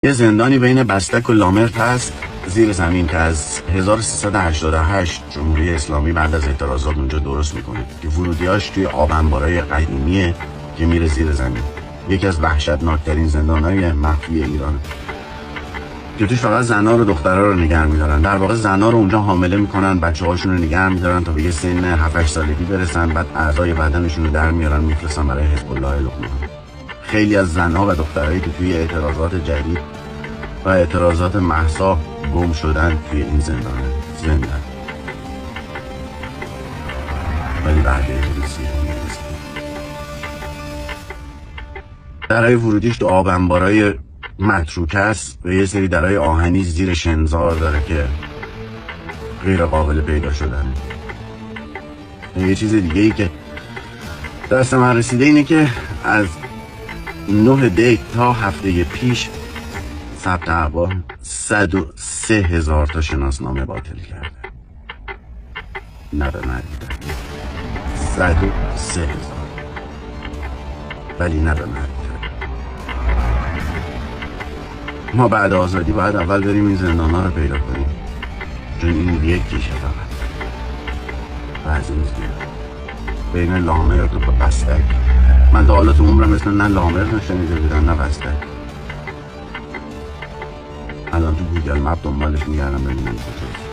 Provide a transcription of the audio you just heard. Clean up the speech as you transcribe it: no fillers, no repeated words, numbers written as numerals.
یه زندانی بین بستک و لامرت هست زیر زمین که از 1388 جمهوری اسلامی بعد از اعتراضات اونجا درست میکنه که ورودیاش توی آب انبارای قدیمیه که میره زیر زمین. یکی از وحشتناکترین زندانهای مخفی ایرانه که توش فقط زنها رو دخترها رو نگه میدارن. در واقع زنها رو اونجا حامله میکنن، بچه‌هاشون رو نگه میدارن تا به یه سن 7 8 سالگی برسن، بعد اعضای بدنشون رو در میارن میفرستن برای حزب الله لقمان. خیلی از زنها و دخترایی که توی اعتراضات جدید و اعتراضات مهسا گم شدن توی این زندان ولی بعد پلیسی میرسن. درهای ورودیش تو آب انبارای متروکه است و یه سری درهای آهنی زیر شنزار داره که غیر قابل پیدا شدن. یه چیز دیگه ای که دست من رسیده اینه که از 9 دی تا هفته پیش ثبت احوال 103,000 تا شناسنامه باطل کرده. نه به مریدن 103,000 ولی نه به مریدن. ما بعد آزادی باید اول بریم این زندان ها رو پیدا کنیم، چون این یکیشه فقط و از این زیاد بین لامرت و بستک. من تا حالا تو عمرم مثل نه لامرت نشنیده بودم نه بستک. الان تو گوگل مپ دنبالش میگردم ببینم کجاست.